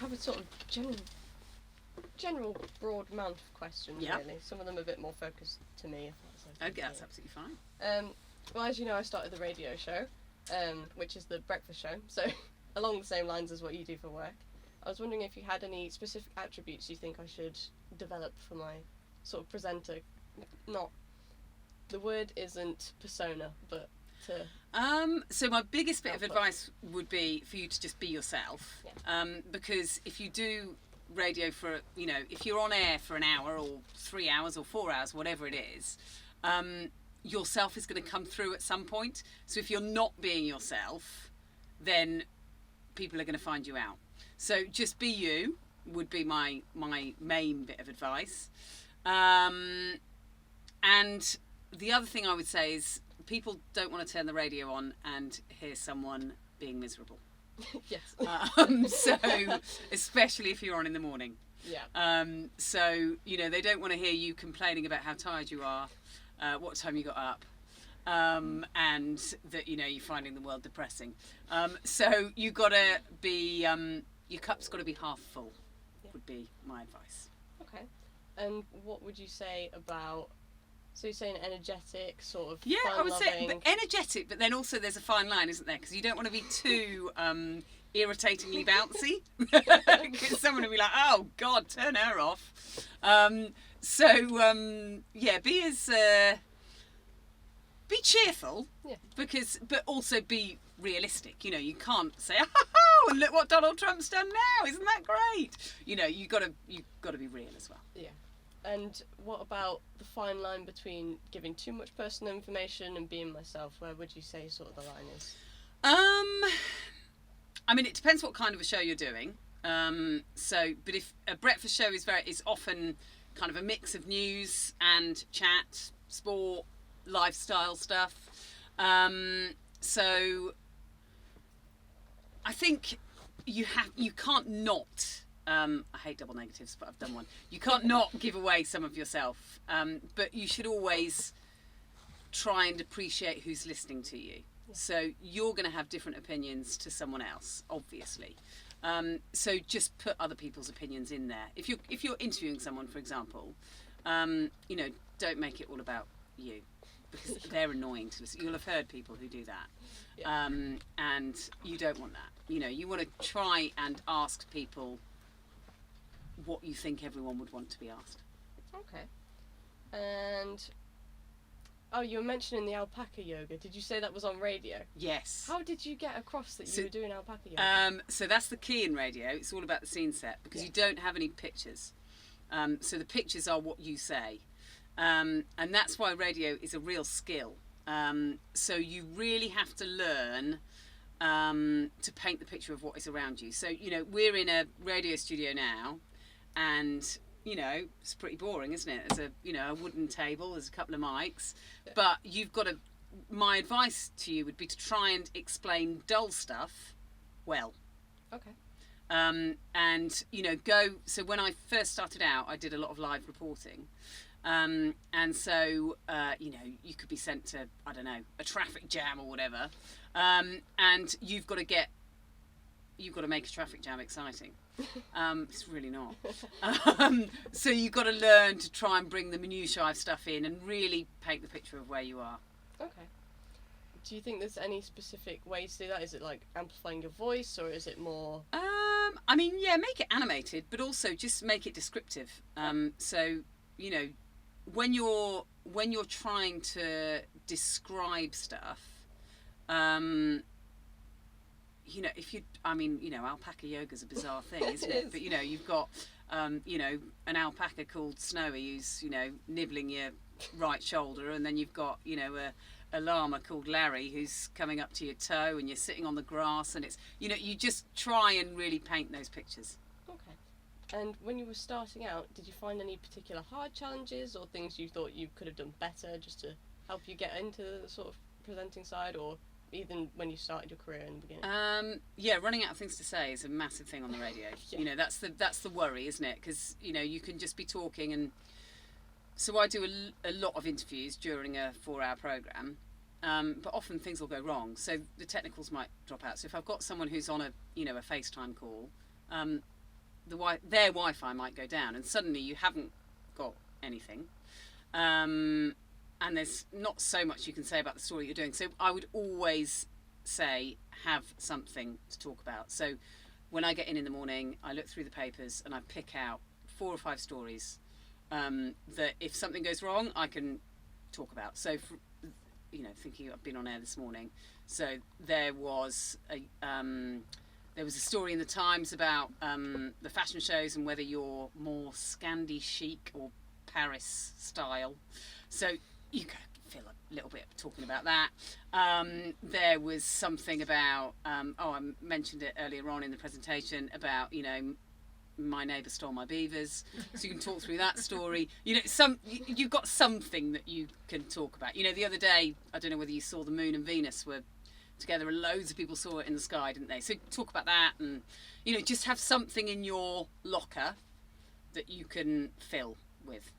have a sort of general broad amount of questions, really. Some of them a bit more focused to me, if that's okay. Okay, that's absolutely fine. Well, as you know, I started the radio show, which is the breakfast show, so along the same lines as what you do for work. I was wondering if you had any specific attributes you think I should develop for my sort of presenter. Not, the word isn't persona, but to... So my biggest bit of advice would be for you to just be yourself. Yeah. Because if you do radio for, if you're on air for an hour or 3 hours or 4 hours, whatever it is, yourself is going to come through at some point. So if you're not being yourself, then people are going to find you out. So just be you would be my main bit of advice. And the other thing I would say is people don't want to turn the radio on and hear someone being miserable. Yes. So especially if you're on in the morning. Yeah. So, they don't want to hear you complaining about how tired you are, what time you got up, and that, you're finding the world depressing. So you got to be, your cup's got to be half full, would be my advice. Okay. And what would you say about, so you're saying energetic, sort of Yeah, I would say fun-loving... energetic, but then also there's a fine line, isn't there? Because you don't want to be too irritatingly bouncy. Because someone will be like, oh, God, turn her off. Be as... be cheerful, but also be realistic. You can't say, oh, and look what Donald Trump's done now. Isn't that great? You've got to be real as well. Yeah. And what about the fine line between giving too much personal information and being myself? Where would you say sort of the line is? It depends what kind of a show you're doing. But if a breakfast show is often kind of a mix of news and chat, sport, lifestyle stuff. So I think you can't not. I hate double negatives, but I've done one. You can't not give away some of yourself, but you should always try and appreciate who's listening to you. Yeah. So you're going to have different opinions to someone else, obviously. So just put other people's opinions in there. If you're interviewing someone, for example, don't make it all about you, because they're annoying to listen. You'll have heard people who do that, and you don't want that. You want to try and ask people what you think everyone would want to be asked. Okay. And you were mentioning the alpaca yoga. Did you say that was on radio? Yes. How did you get across that you were doing alpaca yoga? So that's the key in radio. It's all about the scene set, because you don't have any pictures. So the pictures are what you say. And that's why radio is a real skill. So you really have to learn to paint the picture of what is around you. So, we're in a radio studio now, and, it's pretty boring, isn't it? There's a wooden table, there's a couple of mics, but you've got to, my advice to you would be to try and explain dull stuff well. Okay. So when I first started out, I did a lot of live reporting. And so, you could be sent to, I don't know, a traffic jam or whatever. And you've got to make a traffic jam exciting. It's really not. So you've got to learn to try and bring the minutiae of stuff in and really paint the picture of where you are. Okay. Do you think there's any specific ways to do that? Is it like amplifying your voice, or is it more... make it animated, but also just make it descriptive. So, when you're trying to describe stuff, alpaca yoga's a bizarre thing, isn't it? But you've got an alpaca called Snowy who's nibbling your right shoulder, and then you've got a llama called Larry who's coming up to your toe, and you're sitting on the grass, and it's you just try and really paint those pictures. Okay. And when you were starting out, did you find any particular hard challenges or things you thought you could have done better just to help you get into the sort of presenting side, or even when you started your career in the beginning? Running out of things to say is a massive thing on the radio. That's the worry, isn't it? Because you can just be talking, and so I do a lot of interviews during a 4-hour programme, but often things will go wrong, so the technicals might drop out. So if I've got someone who's on a FaceTime call, their Wi-Fi might go down, and suddenly you haven't got anything, and there's not so much you can say about the story you're doing. So I would always say have something to talk about. So when I get in the morning, I look through the papers and I pick out 4 or 5 stories that if something goes wrong, I can talk about. So, thinking I've been on air this morning, so there was a story in the Times about the fashion shows and whether you're more Scandi chic or Paris style. So you could feel a little bit talking about that. There was something about, I mentioned it earlier on in the presentation, about, my neighbour stole my beavers. So you can talk through that story. You've got something that you can talk about. The other day, I don't know whether you saw the Moon and Venus were together and loads of people saw it in the sky, didn't they? So talk about that and, just have something in your locker that you can fill with,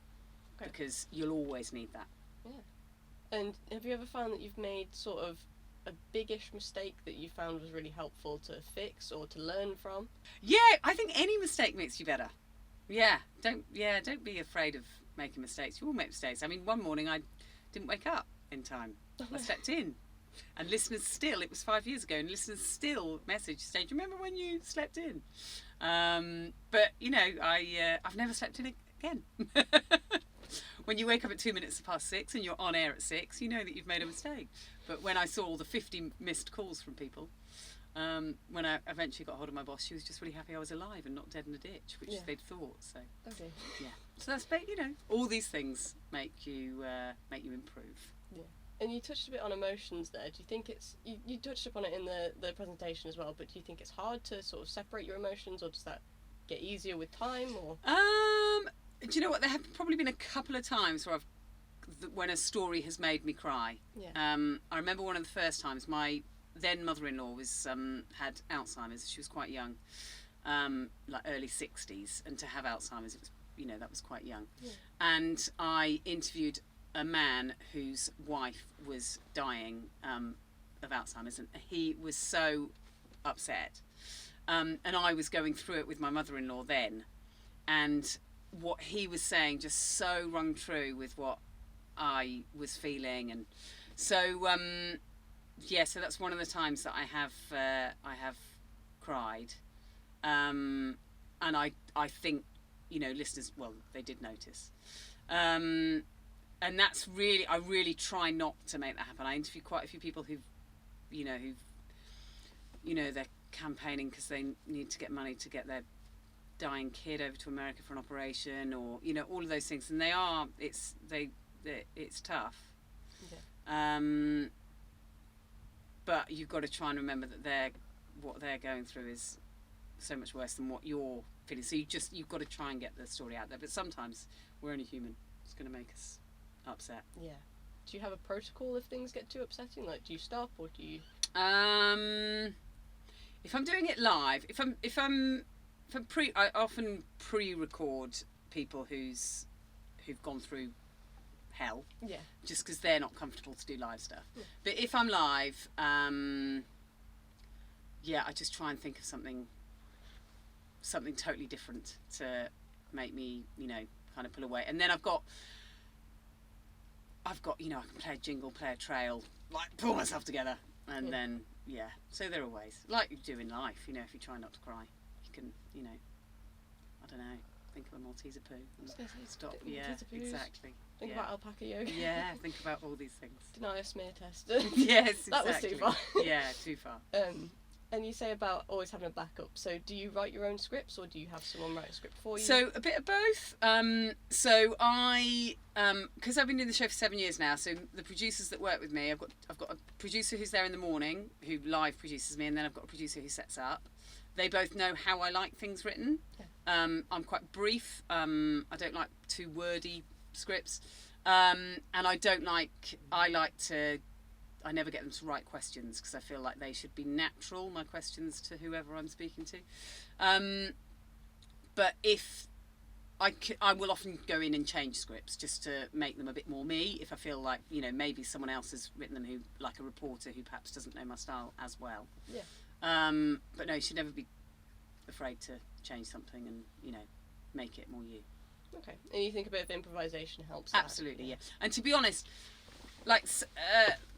because you'll always need that. Yeah. And have you ever found that you've made sort of a biggish mistake that you found was really helpful to fix or to learn from? Yeah, I think any mistake makes you better. Don't be afraid of making mistakes. You all make mistakes. I mean, one morning I didn't wake up in time. I slept in. And listeners still, it was 5 years ago, and listeners still message saying, do you remember when you slept in? But, I've never slept in again. When you wake up at 2 minutes past 6 and you're on air at 6, you know that you've made a mistake. But when I saw all the 50 missed calls from people, when I eventually got hold of my boss, she was just really happy I was alive and not dead in a ditch, which they'd thought. So, okay. Yeah. So that's, all these things make you improve. Yeah. And you touched a bit on emotions there. Do you think it's... You touched upon it in the presentation as well, but do you think it's hard to sort of separate your emotions, or does that get easier with time, or...? Do you know what? There have probably been a couple of times where when a story has made me cry. Yeah. I remember one of the first times, my then mother-in-law was had Alzheimer's. She was quite young, like early 60s, and to have Alzheimer's, it was, that was quite young. Yeah. And I interviewed a man whose wife was dying of Alzheimer's, and he was so upset. And I was going through it with my mother-in-law then, and what he was saying just so rung true with what I was feeling. And so so that's one of the times that I have cried, and I think listeners, well, they did notice. And that's really, I really try not to make that happen. I interview quite a few people who've they're campaigning because they need to get money to get their dying kid over to America for an operation, or all of those things. And it's tough. Yeah. But you've got to try and remember that what they're going through is so much worse than what you're feeling. So you've got to try and get the story out there. But sometimes we're only human. It's going to make us upset. Yeah. Do you have a protocol if things get too upsetting? Like, do you stop, or do you? If I'm doing it live, I often pre-record people who've gone through hell. Yeah. Just because they're not comfortable to do live stuff. Yeah. But if I'm live, I just try and think of something totally different to make me, kind of pull away. And then I've got, I can play a jingle, play a trail, like pull myself together, and then so there are ways, like you do in life. If you try not to cry, you can, I don't know, think of a Malteser poo and stop. Yeah, exactly. Think about alpaca yoga. Yeah, think about all these things. Deny a smear test. Yes, exactly. That was too far. Yeah, too far. And you say about always having a backup. So do you write your own scripts, or do you have someone write a script for you? So a bit of both. So I, because I've been doing the show for 7 years now. So the producers that work with me, I've got a producer who's there in the morning who live produces me, and then I've got a producer who sets up. They both know how I like things written. Yeah. I'm quite brief. I don't like too wordy scripts, and I never get them to write questions because I feel like they should be natural, my questions to whoever I'm speaking to. But if I will often go in and change scripts just to make them a bit more me, if I feel like, maybe someone else has written them, who, like a reporter who perhaps doesn't know my style as well. Yeah. But no, you should never be afraid to change something and, you know, make it more you. Okay. And you think a bit of improvisation helps that? Absolutely, yeah. And to be honest, like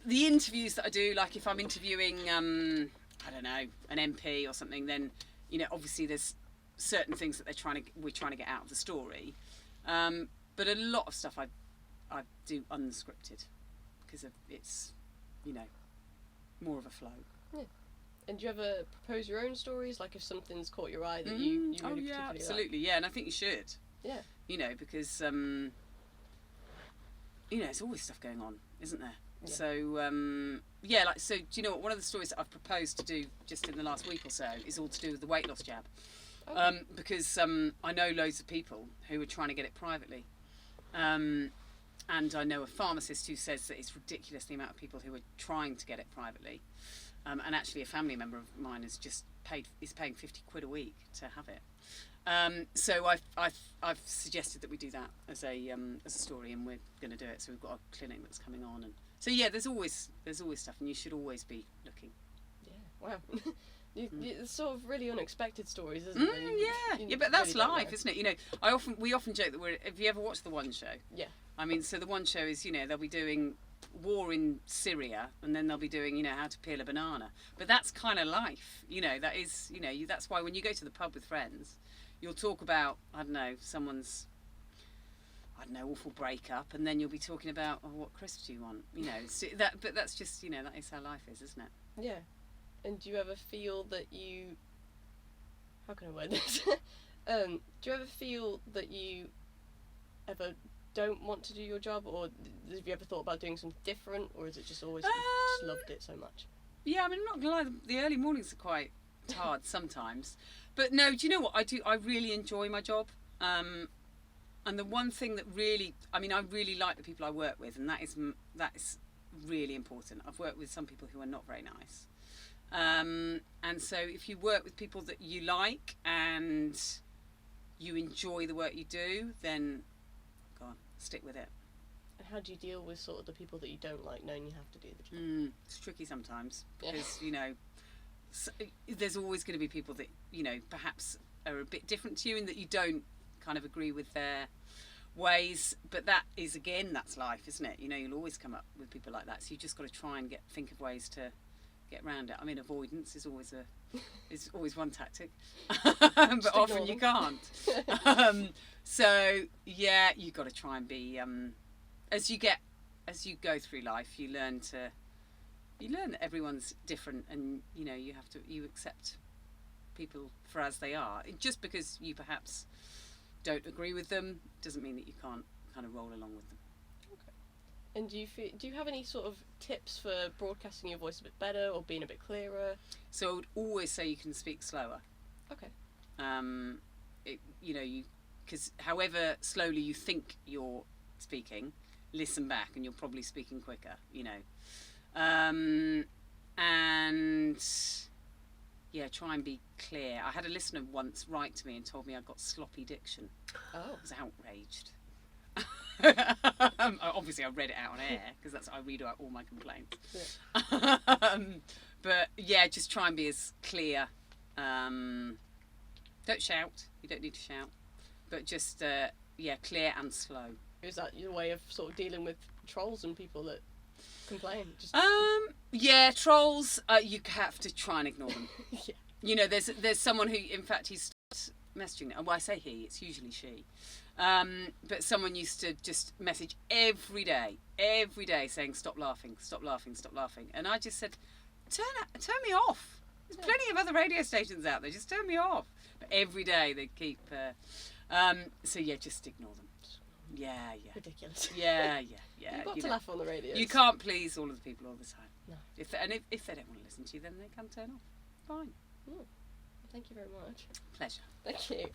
the interviews that I do, like if I'm interviewing, I don't know, an MP or something, then, you know, obviously there's certain things that we're trying to get out of the story. But a lot of stuff I do unscripted because it's, you know, more of a flow. Yeah. And do you ever propose your own stories? Like if something's caught your eye that you really particularly absolutely, like? yeah. And I think you should. Yeah. You know, because, you know, there's always stuff going on, isn't there? Yeah. So, yeah, like, so do you know what? One of the stories that I've proposed to do just in the last week or so is all to do with the weight loss jab. Okay. Because I know loads of people who are trying to get it privately. And I know a pharmacist who says that it's ridiculous the amount of people who are trying to get it privately. And actually a family member of mine is paying 50 quid a week to have it. So I've suggested that we do that as a story, and we're going to do it. So we've got a clinic that's coming on, and so yeah, there's always stuff, and you should always be looking. Yeah, wow. It's sort of really unexpected stories, isn't it? Yeah, but that's really life, isn't it? You know, we often joke that have you ever watched The One Show? Yeah. I mean, so The One Show is, you know, they'll be doing war in Syria, and then they'll be doing, you know, how to peel a banana. But that's kind of life, you know. That is, you know, that's why when you go to the pub with friends, you'll talk about, I don't know, someone's, I don't know, awful breakup, and then you'll be talking about, oh, what crisps do you want? You know, so but that's just, you know, that is how life is, isn't it? Yeah. And do you ever feel that you... How can I word this? Do you ever feel that you ever don't want to do your job, or have you ever thought about doing something different, or is it just always just loved it so much? Yeah, I mean, I'm not going to lie, the early mornings are quite hard sometimes. But no, do you know what I do? I really enjoy my job. And the one thing that really, I mean, I really like the people I work with, and that is really important. I've worked with some people who are not very nice. And so if you work with people that you like and you enjoy the work you do, then go on, stick with it. And how do you deal with sort of the people that you don't like, knowing you have to do the job? It's tricky sometimes because, you know, there's always going to be people that, you know, perhaps are a bit different to you and that you don't kind of agree with their ways. But that is, again, that's life, isn't it? You know, you'll always come up with people like that. So you've just got to try and think of ways to get around it. I mean, avoidance is always one tactic, but often you can't. So yeah, you've got to try and be as you go through life, you learn that everyone's different, and you know you accept people for as they are. Just because you perhaps don't agree with them doesn't mean that you can't kind of roll along with them. And do you have any sort of tips for broadcasting your voice a bit better or being a bit clearer? So I would always say you can speak slower. Okay. Because however slowly you think you're speaking, listen back and you're probably speaking quicker, you know. And yeah, try and be clear. I had a listener once write to me and told me I'd got sloppy diction. Oh. I was outraged. Obviously I read it out on air because I read out all my complaints. Yeah. But yeah, just try and be as clear. Don't shout. You don't need to shout. But just clear and slow. Is that your way of sort of dealing with trolls and people that complain? Yeah, trolls. You have to try and ignore them. Yeah. You know, there's someone who, in fact, he starts messaging. Well, I say he. It's usually she. But someone used to just message every day saying stop laughing, and I just said turn me off. There's plenty of other radio stations out there, just turn me off. But every day they keep so yeah, just ignore them. Yeah. Ridiculous. Yeah. You've got to laugh on the radio. You can't please all of the people all the time. No. If they don't want to listen to you, then they can turn off. Fine. Thank you very much. Pleasure. Thank you.